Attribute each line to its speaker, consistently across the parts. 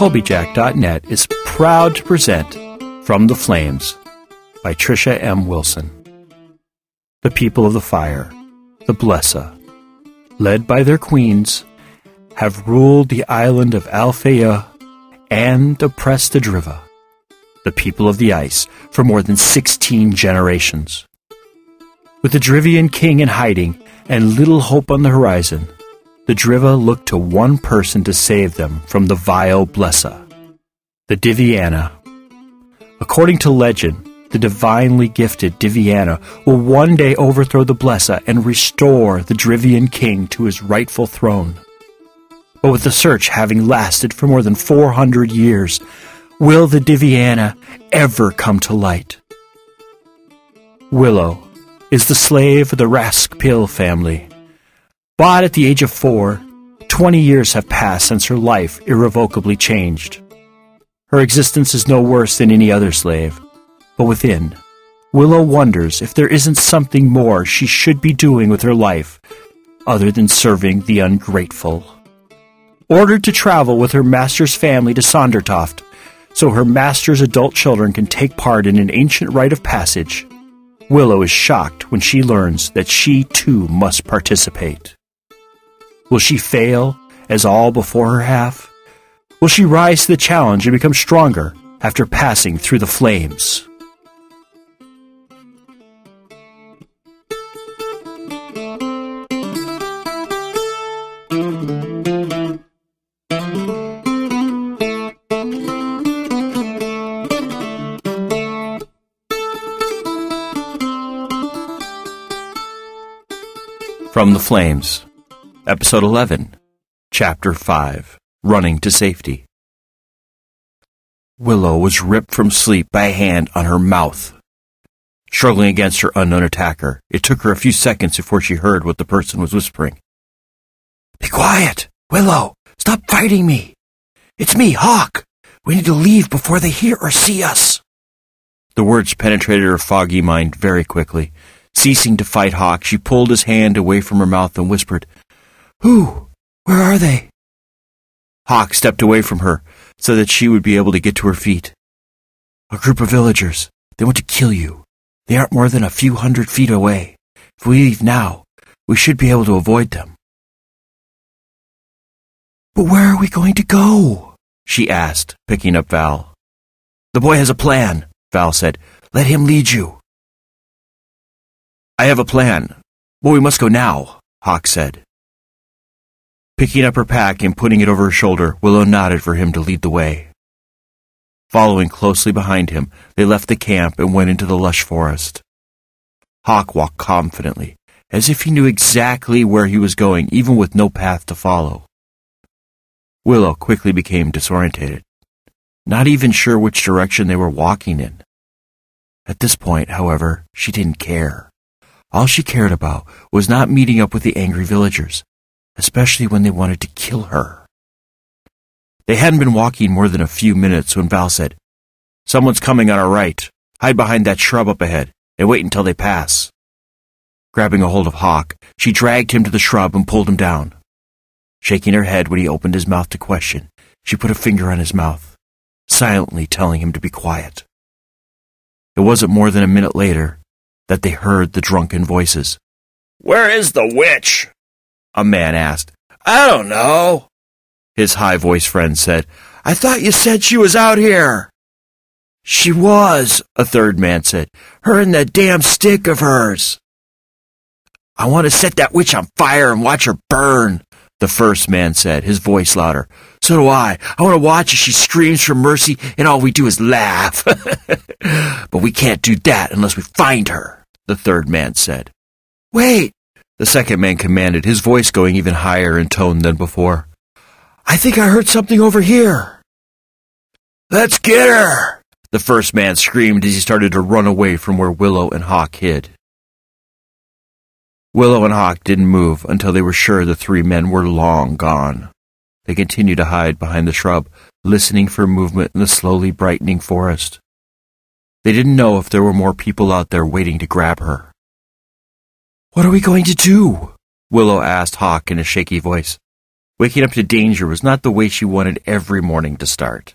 Speaker 1: Colbyjack.net is proud to present From the Flames by Trisha M. Wilson. The people of the fire, the Blesa, led by their queens, have ruled the island of Alfeyju and oppressed the Driva, the people of the ice, for more than 16 generations. With the Drivian King in hiding and little hope on the horizon, the Driva looked to one person to save them from the vile Blesa, the Diviana. According to legend, the divinely gifted Diviana will one day overthrow the Blesa and restore the Drivian King to his rightful throne. But with the search having lasted for more than 400 years, will the Diviana ever come to light? Willow is the slave of the Raskpil family. But at the age of 4, 20 years have passed since her life irrevocably changed. Her existence is no worse than any other slave, but within, Willow wonders if there isn't something more she should be doing with her life other than serving the ungrateful. Ordered to travel with her master's family to Sondertoft, so her master's adult children can take part in an ancient rite of passage, Willow is shocked when she learns that she too must participate. Will she fail, as all before her have? Will she rise to the challenge and become stronger after passing through the flames? From the Flames, Episode 11, Chapter 5, Running to Safety. Willow was ripped from sleep by a hand on her mouth. Struggling against her unknown attacker, it took her a few seconds before she heard what the person was whispering. "Be quiet! Willow! Stop fighting me! It's me, Hawk! We need to leave before they hear or see us!" The words penetrated her foggy mind very quickly. Ceasing to fight Hawk, she pulled his hand away from her mouth and whispered, "Who? Where are they?" Hawk stepped away from her so that she would be able to get to her feet. "A group of villagers. They want to kill you. They aren't more than a few 100 feet away. If we leave now, we should be able to avoid them." "But where are we going to go?" she asked, picking up Val. "The boy has a plan," Val said. "Let him lead you." "I have a plan, but we must go now," Hawk said. Picking up her pack and putting it over her shoulder, Willow nodded for him to lead the way. Following closely behind him, they left the camp and went into the lush forest. Hawk walked confidently, as if he knew exactly where he was going, even with no path to follow. Willow quickly became disorientated, not even sure which direction they were walking in. At this point, however, she didn't care. All she cared about was not meeting up with the angry villagers, especially when they wanted to kill her. They hadn't been walking more than a few minutes when Val said, "Someone's coming on our right. Hide behind that shrub up ahead and wait until they pass." Grabbing a hold of Hawk, she dragged him to the shrub and pulled him down. Shaking her head when he opened his mouth to question, she put a finger on his mouth, silently telling him to be quiet. It wasn't more than a minute later that they heard the drunken voices. "Where is the witch?" a man asked. "I don't know," his high-voiced friend said. "I thought you said she was out here." "She was," a third man said. "Her and that damn stick of hers." "I want to set that witch on fire and watch her burn," the first man said, his voice louder. "So do I. I want to watch as she screams for mercy and all we do is laugh." "But we can't do that unless we find her," the third man said. "Wait," the second man commanded, his voice going even higher in tone than before. "I think I heard something over here." "Let's get her," the first man screamed as he started to run away from where Willow and Hawk hid. Willow and Hawk didn't move until they were sure the three men were long gone. They continued to hide behind the shrub, listening for movement in the slowly brightening forest. They didn't know if there were more people out there waiting to grab her. "What are we going to do?" Willow asked Hawk in a shaky voice. Waking up to danger was not the way she wanted every morning to start.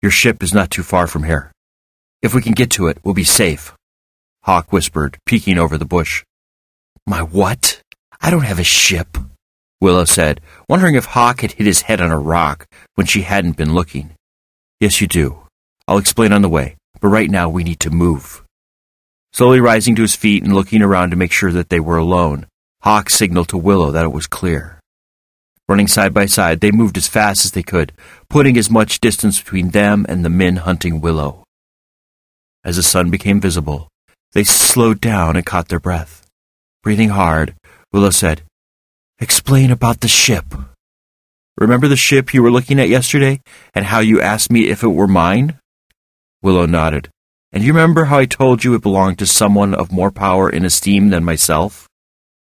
Speaker 1: "Your ship is not too far from here. If we can get to it, we'll be safe," Hawk whispered, peeking over the bush. "My what? I don't have a ship," Willow said, wondering if Hawk had hit his head on a rock when she hadn't been looking. "Yes, you do. I'll explain on the way, but right now we need to move." Slowly rising to his feet and looking around to make sure that they were alone, Hawk signaled to Willow that it was clear. Running side by side, they moved as fast as they could, putting as much distance between them and the men hunting Willow. As the sun became visible, they slowed down and caught their breath. Breathing hard, Willow said, "Explain about the ship." "Remember the ship you were looking at yesterday, and how you asked me if it were mine?" Willow nodded. "And you remember how I told you it belonged to someone of more power and esteem than myself?"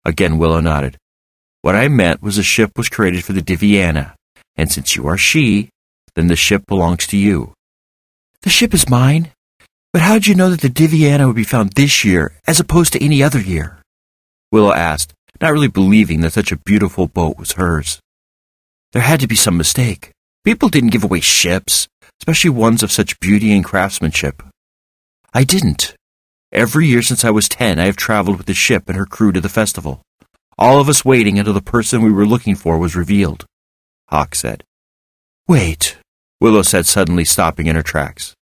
Speaker 1: Again Willow nodded. "What I meant was the ship was created for the Diviana, and since you are she, then the ship belongs to you." "The ship is mine? But how did you know that the Diviana would be found this year, as opposed to any other year?" Willow asked, not really believing that such a beautiful boat was hers. "There had to be some mistake. People didn't give away ships, especially ones of such beauty and craftsmanship." "I didn't. Every year since I was 10, I have traveled with the ship and her crew to the festival. All of us waiting until the person we were looking for was revealed," Hawk said. "Wait," Willow said, suddenly stopping in her tracks.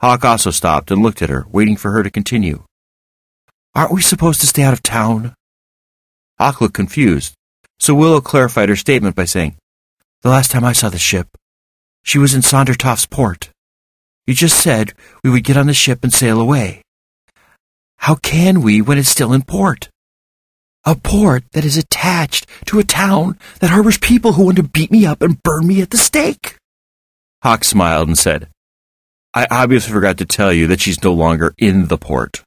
Speaker 1: Hawk also stopped and looked at her, waiting for her to continue. "Aren't we supposed to stay out of town?" Hawk looked confused, so Willow clarified her statement by saying, "The last time I saw the ship, she was in Sondertoft's port. You just said we would get on the ship and sail away. How can we when it's still in port? A port that is attached to a town that harbors people who want to beat me up and burn me at the stake." Hawk smiled and said, "I obviously forgot to tell you that she's no longer in the port.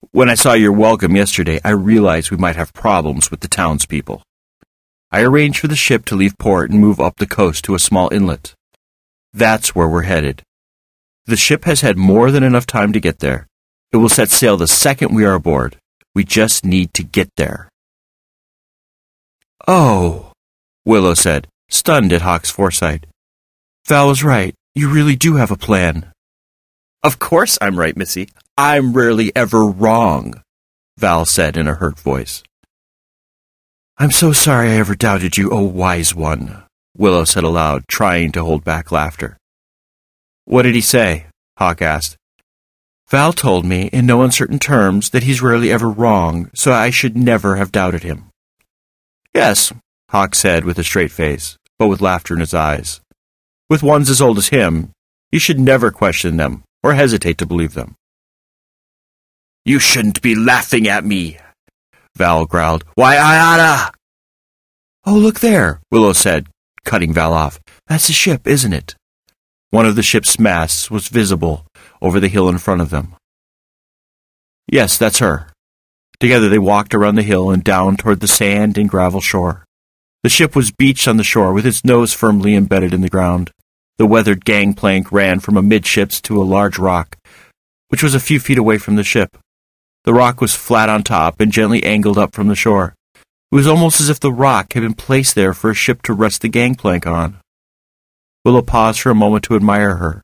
Speaker 1: When I saw your welcome yesterday, I realized we might have problems with the townspeople. I arranged for the ship to leave port and move up the coast to a small inlet. That's where we're headed. The ship has had more than enough time to get there. It will set sail the second we are aboard. We just need to get there." "Oh," Willow said, stunned at Hawk's foresight. "Val was right. You really do have a plan." "Of course I'm right, Missy. I'm rarely ever wrong," Val said in a hurt voice. "I'm so sorry I ever doubted you, oh wise one," Willow said aloud, trying to hold back laughter. "What did he say?" Hawk asked. "Val told me, in no uncertain terms, that he's rarely ever wrong, so I should never have doubted him." "Yes," Hawk said with a straight face, but with laughter in his eyes. "With ones as old as him, you should never question them or hesitate to believe them." "You shouldn't be laughing at me," Val growled. "Why, I oughta—" "Oh, look there," Willow said, cutting Val off. "That's the ship, isn't it?" One of the ship's masts was visible over the hill in front of them. "Yes, that's her." Together they walked around the hill and down toward the sand and gravel shore. The ship was beached on the shore with its nose firmly embedded in the ground. The weathered gangplank ran from amidships to a large rock, which was a few feet away from the ship. The rock was flat on top and gently angled up from the shore. It was almost as if the rock had been placed there for a ship to rest the gangplank on. Willow paused for a moment to admire her.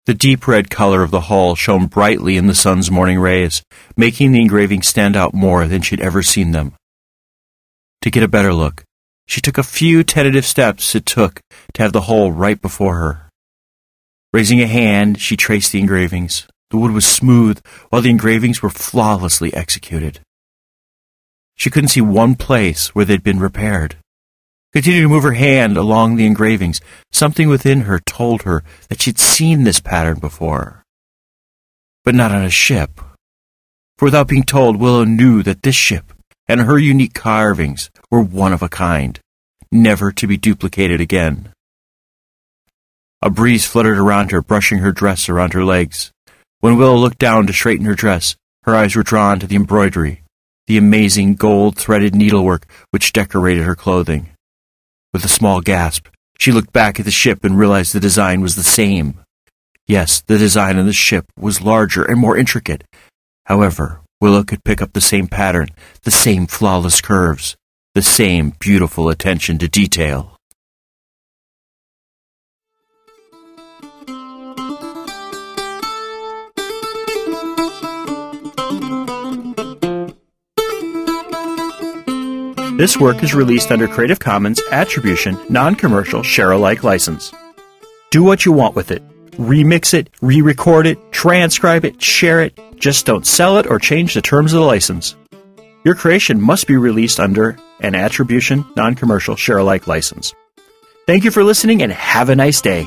Speaker 1: The deep red color of the hull shone brightly in the sun's morning rays, making the engravings stand out more than she'd ever seen them. To get a better look, she took a few tentative steps it took to have the hull right before her. Raising a hand, she traced the engravings. The wood was smooth, while the engravings were flawlessly executed. She couldn't see one place where they'd been repaired. Continuing to move her hand along the engravings, something within her told her that she'd seen this pattern before. But not on a ship. For without being told, Willow knew that this ship and her unique carvings were one of a kind, never to be duplicated again. A breeze fluttered around her, brushing her dress around her legs. When Willow looked down to straighten her dress, her eyes were drawn to the embroidery, the amazing gold-threaded needlework which decorated her clothing. With a small gasp, she looked back at the ship and realized the design was the same. Yes, the design on the ship was larger and more intricate. However, Willow could pick up the same pattern, the same flawless curves. the same beautiful attention to detail. This work is released under Creative Commons Attribution, Non-Commercial, Share-alike license. Do what you want with it. Remix it, re-record it, transcribe it, share it. Just don't sell it or change the terms of the license. Your creation must be released under an Attribution, Non-Commercial, Share-alike license. Thank you for listening and have a nice day.